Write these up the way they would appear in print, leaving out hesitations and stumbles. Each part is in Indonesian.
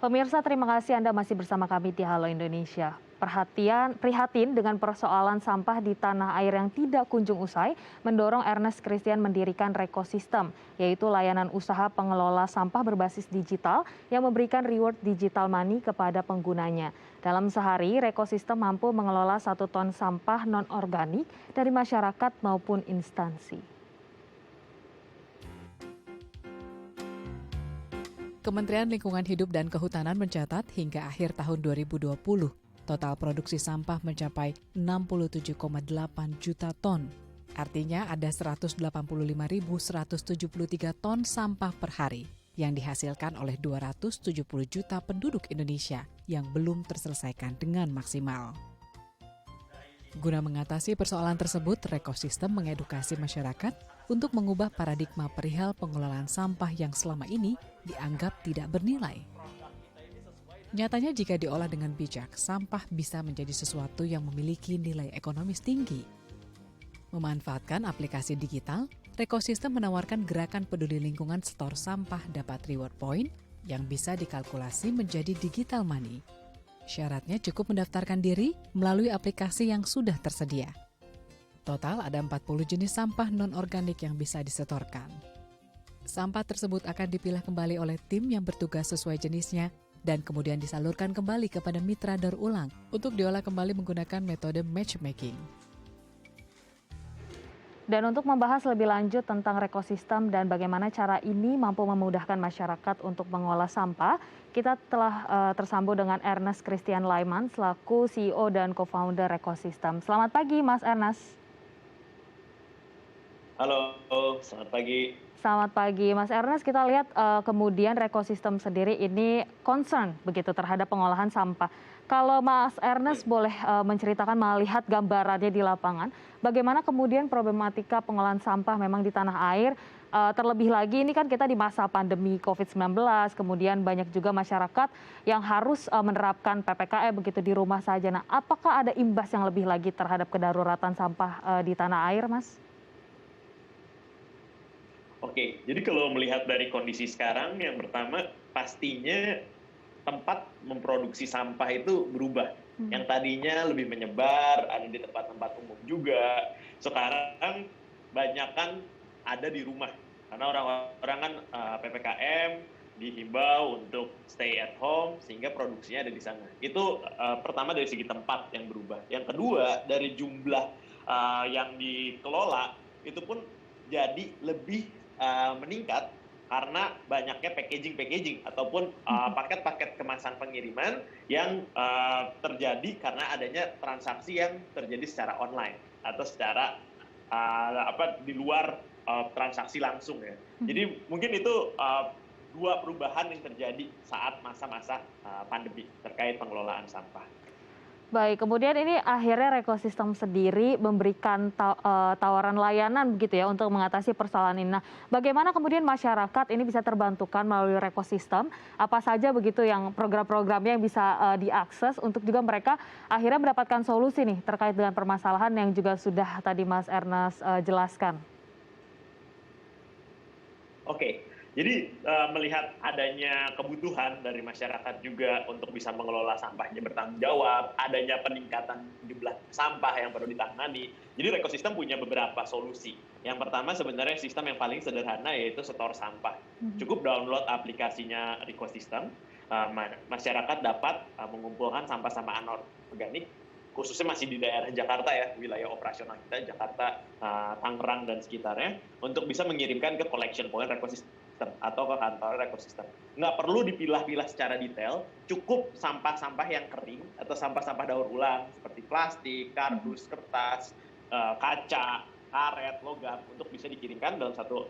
Pemirsa, terima kasih Anda masih bersama kami di Halo Indonesia. Prihatin dengan persoalan sampah di tanah air yang tidak kunjung usai, mendorong Ernest Christian mendirikan Rekosistem, yaitu layanan usaha pengelola sampah berbasis digital yang memberikan reward digital money kepada penggunanya. Dalam sehari, Rekosistem mampu mengelola 1 ton sampah non-organik dari masyarakat maupun instansi. Kementerian Lingkungan Hidup dan Kehutanan mencatat hingga akhir tahun 2020, total produksi sampah mencapai 67,8 juta ton. Artinya ada 185.173 ton sampah per hari yang dihasilkan oleh 270 juta penduduk Indonesia yang belum terselesaikan dengan maksimal. Guna mengatasi persoalan tersebut, Rekosistem mengedukasi masyarakat untuk mengubah paradigma perihal pengelolaan sampah yang selama ini dianggap tidak bernilai. Nyatanya jika diolah dengan bijak, sampah bisa menjadi sesuatu yang memiliki nilai ekonomis tinggi. Memanfaatkan aplikasi digital, Rekosistem menawarkan gerakan peduli lingkungan setor sampah dapat reward point yang bisa dikalkulasi menjadi digital money. Syaratnya cukup mendaftarkan diri melalui aplikasi yang sudah tersedia. Total ada 40 jenis sampah non-organik yang bisa disetorkan. Sampah tersebut akan dipilah kembali oleh tim yang bertugas sesuai jenisnya dan kemudian disalurkan kembali kepada mitra daur ulang untuk diolah kembali menggunakan metode matchmaking. Dan untuk membahas lebih lanjut tentang Rekosistem dan bagaimana cara ini mampu memudahkan masyarakat untuk mengolah sampah, kita telah tersambung dengan Ernest Christian Laiman selaku CEO dan co-founder Rekosistem. Selamat pagi, Mas Ernest. Halo, selamat pagi. Selamat pagi, Mas Ernest. Kita lihat kemudian Rekosistem sendiri ini concern begitu terhadap pengolahan sampah. Kalau Mas Ernest boleh menceritakan melihat gambarannya di lapangan, bagaimana kemudian problematika pengolahan sampah memang di tanah air, terlebih lagi ini kan kita di masa pandemi COVID-19, kemudian banyak juga masyarakat yang harus menerapkan PPKM begitu di rumah saja. Nah, apakah ada imbas yang lebih lagi terhadap kedaruratan sampah di tanah air, Mas? Oke, jadi kalau melihat dari kondisi sekarang, yang pertama pastinya tempat memproduksi sampah itu berubah. Yang tadinya lebih menyebar, ada di tempat-tempat umum juga. Sekarang banyak kan ada di rumah. Karena orang-orang kan PPKM dihimbau untuk stay at home, sehingga produksinya ada di sana. Itu pertama dari segi tempat yang berubah. Yang kedua, dari jumlah yang dikelola, itu pun jadi lebih meningkat karena banyaknya packaging ataupun paket-paket kemasan pengiriman yang terjadi karena adanya transaksi yang terjadi secara online atau secara di luar transaksi langsung ya. Jadi mungkin itu dua perubahan yang terjadi saat masa-masa pandemi terkait pengelolaan sampah. Baik, kemudian ini akhirnya Rekosistem sendiri memberikan tawaran layanan begitu ya untuk mengatasi persoalan ini. Nah, bagaimana kemudian masyarakat ini bisa terbantukan melalui Rekosistem? Apa saja begitu yang program-programnya yang bisa diakses untuk juga mereka akhirnya mendapatkan solusi nih terkait dengan permasalahan yang juga sudah tadi Mas Ernest jelaskan? Oke. Jadi melihat adanya kebutuhan dari masyarakat juga untuk bisa mengelola sampahnya bertanggung jawab, adanya peningkatan jumlah sampah yang perlu ditangani. Jadi Rekosistem punya beberapa solusi. Yang pertama sebenarnya sistem yang paling sederhana yaitu setor sampah. Cukup download aplikasinya Rekosistem, masyarakat dapat mengumpulkan sampah-sampah anorganik, khususnya masih di daerah Jakarta ya, wilayah operasional kita, Jakarta, Tangerang, dan sekitarnya, untuk bisa mengirimkan ke collection point Rekosistem atau ke kantor Rekosistem. Nggak perlu dipilah-pilah secara detail, cukup sampah-sampah yang kering atau sampah-sampah daur ulang seperti plastik, kardus, kertas, kaca, karet, logam untuk bisa dikirimkan dalam satu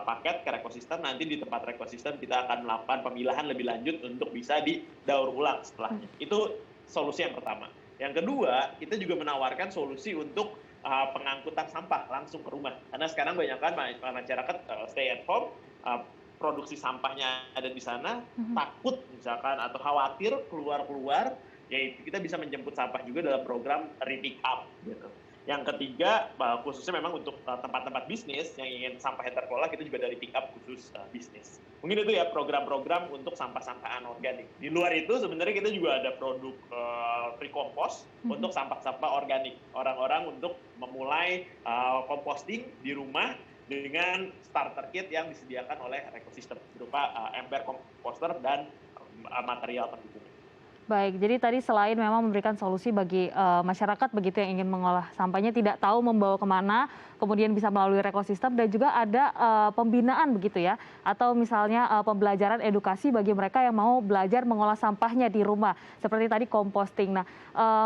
paket ke Rekosistem. Nanti di tempat Rekosistem kita akan melakukan pemilahan lebih lanjut untuk bisa didaur ulang setelahnya. Itu solusi yang pertama. Yang kedua, kita juga menawarkan solusi untuk pengangkutan sampah langsung ke rumah. Karena sekarang banyak kan masyarakat stay at home, produksi sampahnya ada di sana, takut misalkan atau khawatir keluar-keluar, yaitu kita bisa menjemput sampah juga dalam program Repick Up gitu. Yang ketiga, khususnya memang untuk tempat-tempat bisnis yang ingin sampahnya terkelola, kita juga dari pick up khusus bisnis. Mungkin itu ya program-program untuk sampah-sampah anorganik. Di luar itu sebenarnya kita juga ada produk pre-compost untuk sampah-sampah organik. Orang-orang untuk memulai composting di rumah dengan starter kit yang disediakan oleh ekosistem berupa ember komposter dan material pendukung. Baik, jadi tadi selain memang memberikan solusi bagi masyarakat begitu yang ingin mengolah sampahnya tidak tahu membawa kemana, kemudian bisa melalui ekosistem dan juga ada pembinaan begitu ya, atau misalnya pembelajaran edukasi bagi mereka yang mau belajar mengolah sampahnya di rumah, seperti tadi composting. Nah,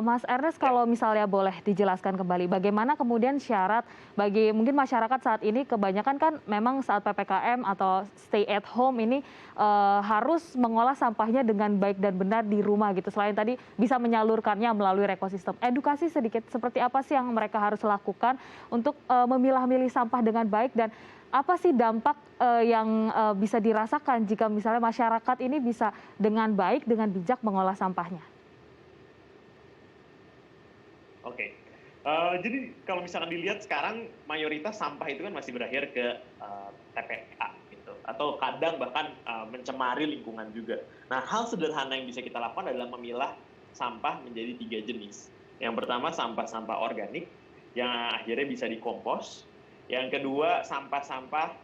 Mas Ernest kalau misalnya boleh dijelaskan kembali, bagaimana kemudian syarat bagi mungkin masyarakat saat ini kebanyakan kan memang saat PPKM atau stay at home ini harus mengolah sampahnya dengan baik dan benar di rumah gitu. Selain tadi bisa menyalurkannya melalui ekosistem. Edukasi sedikit seperti apa sih yang mereka harus lakukan untuk memilah-milih sampah dengan baik dan apa sih dampak yang bisa dirasakan jika misalnya masyarakat ini bisa dengan baik, dengan bijak mengolah sampahnya? Oke. Jadi kalau misalkan dilihat sekarang mayoritas sampah itu kan masih berakhir ke TPA gitu, atau kadang bahkan mencemari lingkungan juga. Nah, hal sederhana yang bisa kita lakukan adalah memilah sampah menjadi 3 jenis. Yang pertama sampah-sampah organik yang akhirnya bisa dikompos. Yang kedua sampah-sampah,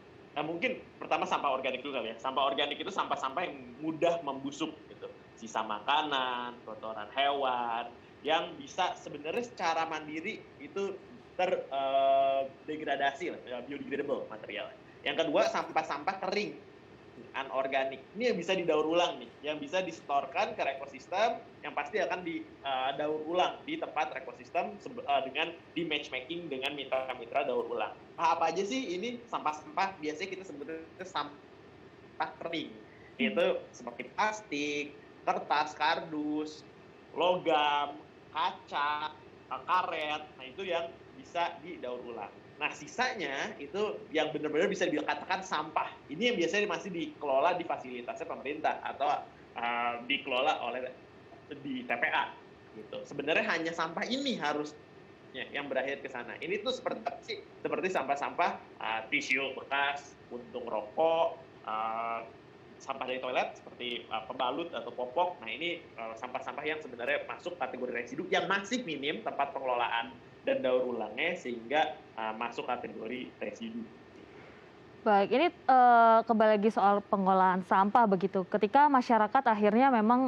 mungkin pertama sampah organik dulu kali ya. Sampah organik itu sampah-sampah yang mudah membusuk gitu. Sisa makanan, kotoran hewan, yang bisa sebenarnya secara mandiri itu terdegradasi, biodegradable materialnya. Yang kedua sampah-sampah kering, anorganik. Ini yang bisa didaur ulang nih, yang bisa disetorkan ke ekosistem, yang pasti akan didaur ulang di tempat ekosistem dengan di matchmaking dengan mitra-mitra daur ulang. Apa aja sih ini sampah-sampah? Biasanya kita sebutnya sampah kering. Itu seperti plastik, kertas, kardus, logam, kaca, karet, nah itu yang bisa didaur ulang. Nah sisanya itu yang benar-benar bisa dikatakan sampah. Ini yang biasanya masih dikelola di fasilitasnya pemerintah atau dikelola oleh di TPA. Gitu. Sebenarnya hanya sampah ini harusnya yang berakhir ke sana. Ini tuh seperti sampah-sampah tisu bekas, puntung rokok, sampah dari toilet seperti pembalut atau popok. Nah ini sampah-sampah yang sebenarnya masuk kategori residu yang masih minim tempat pengelolaan dan daur ulangnya sehingga masuk kategori residu. Baik, ini kembali lagi soal pengolahan sampah begitu. Ketika masyarakat akhirnya memang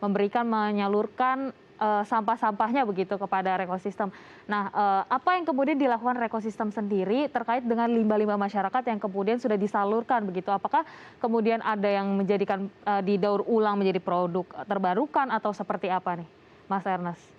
menyalurkan sampah-sampahnya begitu kepada ekosistem. Nah, apa yang kemudian dilakukan ekosistem sendiri terkait dengan limbah-limbah masyarakat yang kemudian sudah disalurkan begitu? Apakah kemudian ada yang menjadikan didaur ulang menjadi produk terbarukan atau seperti apa nih, Mas Ernest?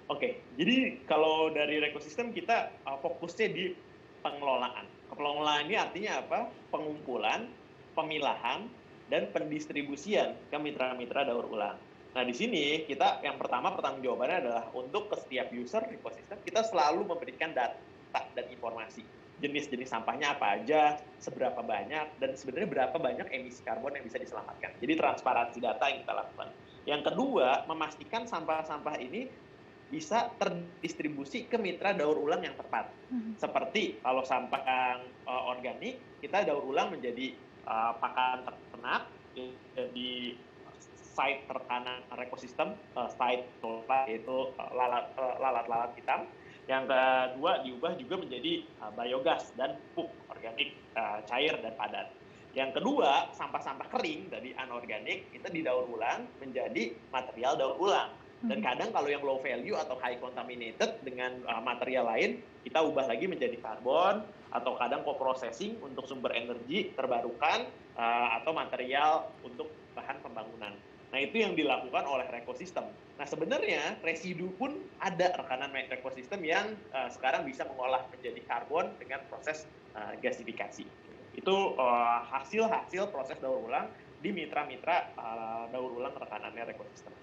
Oke, jadi kalau dari ekosistem kita fokusnya di pengelolaan. Pengelolaan ini artinya apa? Pengumpulan, pemilahan, dan pendistribusian ke mitra-mitra daur ulang. Nah di sini kita yang pertama pertanggungjawabannya adalah untuk ke setiap user ekosistem kita selalu memberikan data dan informasi. Jenis-jenis sampahnya apa aja, seberapa banyak, dan sebenarnya berapa banyak emisi karbon yang bisa diselamatkan. Jadi transparansi data yang kita lakukan. Yang kedua, memastikan sampah-sampah ini bisa terdistribusi ke mitra daur ulang yang tepat. Seperti kalau sampah yang organik, kita daur ulang menjadi pakan ternak di site terkanan ekosistem, site yaitu lalat-lalat hitam. Yang kedua diubah juga menjadi biogas dan pupuk organik cair dan padat. Yang kedua, sampah-sampah kering dari anorganik kita didaur ulang menjadi material daur ulang. Dan kadang kalau yang low value atau high contaminated dengan material lain, kita ubah lagi menjadi karbon, atau kadang co-processing untuk sumber energi terbarukan, atau material untuk bahan pembangunan. Nah itu yang dilakukan oleh ekosistem. Nah sebenarnya residu pun ada rekanan ekosistem yang sekarang bisa mengolah menjadi karbon dengan proses gasifikasi. Itu hasil proses daur ulang di mitra-mitra daur ulang rekanannya ekosistem.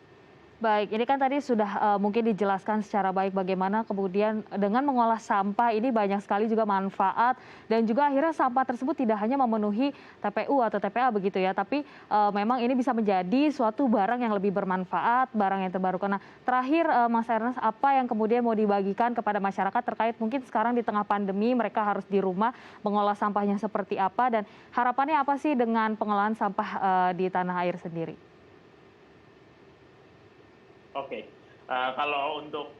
Baik, ini kan tadi sudah mungkin dijelaskan secara baik bagaimana kemudian dengan mengolah sampah ini banyak sekali juga manfaat dan juga akhirnya sampah tersebut tidak hanya memenuhi TPU atau TPA begitu ya, tapi memang ini bisa menjadi suatu barang yang lebih bermanfaat, barang yang terbarukan. Nah, terakhir Mas Ernest, apa yang kemudian mau dibagikan kepada masyarakat terkait mungkin sekarang di tengah pandemi mereka harus di rumah mengolah sampahnya seperti apa dan harapannya apa sih dengan pengolahan sampah di tanah air sendiri? Oke, kalau untuk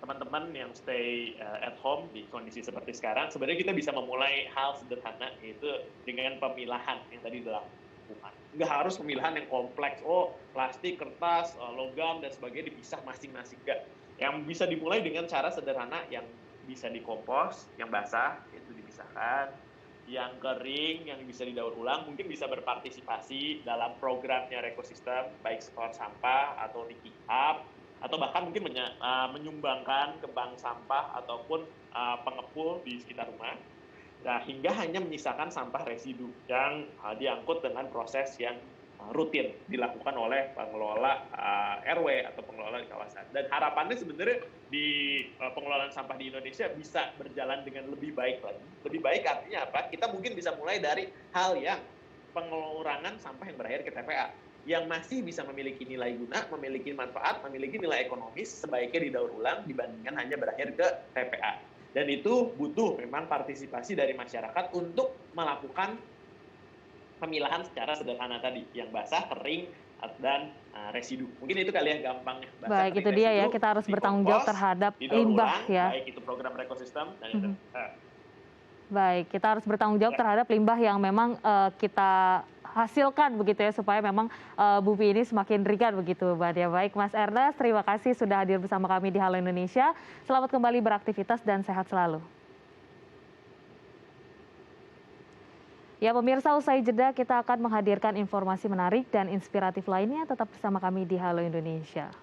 teman-teman yang stay at home di kondisi seperti sekarang, sebenarnya kita bisa memulai hal sederhana, yaitu dengan pemilahan yang tadi dilakukan. Nggak harus pemilahan yang kompleks, oh plastik, kertas, logam, dan sebagainya dipisah masing-masing. Nggak. Yang bisa dimulai dengan cara sederhana yang bisa dikompos, yang basah, itu dipisahkan, yang kering, yang bisa didaur ulang, mungkin bisa berpartisipasi dalam programnya ekosistem, baik setor sampah atau Niki Up, atau bahkan mungkin menyumbangkan ke bank sampah ataupun pengepul di sekitar rumah. Nah, hingga hanya menyisakan sampah residu yang diangkut dengan proses yang rutin dilakukan oleh pengelola RW atau pengelola di kawasan. Dan harapannya sebenarnya di pengelolaan sampah di Indonesia bisa berjalan dengan lebih baik lagi. Lebih baik artinya apa? Kita mungkin bisa mulai dari hal yang pengurangan sampah yang berakhir ke TPA, yang masih bisa memiliki nilai guna, memiliki manfaat, memiliki nilai ekonomis, sebaiknya didaur ulang dibandingkan hanya berakhir ke TPA. Dan itu butuh memang partisipasi dari masyarakat untuk melakukan pemilahan secara sederhana tadi, yang basah, kering, dan residu. Mungkin itu kali ya gampangnya. Basah, Baik, kering, itu dia ya, residu, kita harus bertanggung dikompos, jawab terhadap didaur limbah ulang, ya. baik itu program ekosistem dan Baik, kita harus bertanggung jawab terhadap limbah yang memang kita hasilkan begitu ya, supaya memang bumi ini semakin ringan begitu, Mbak Dia. Baik, Mas Ernest, terima kasih sudah hadir bersama kami di Halo Indonesia. Selamat kembali beraktivitas dan sehat selalu. Ya pemirsa, usai jeda kita akan menghadirkan informasi menarik dan inspiratif lainnya. Tetap bersama kami di Halo Indonesia.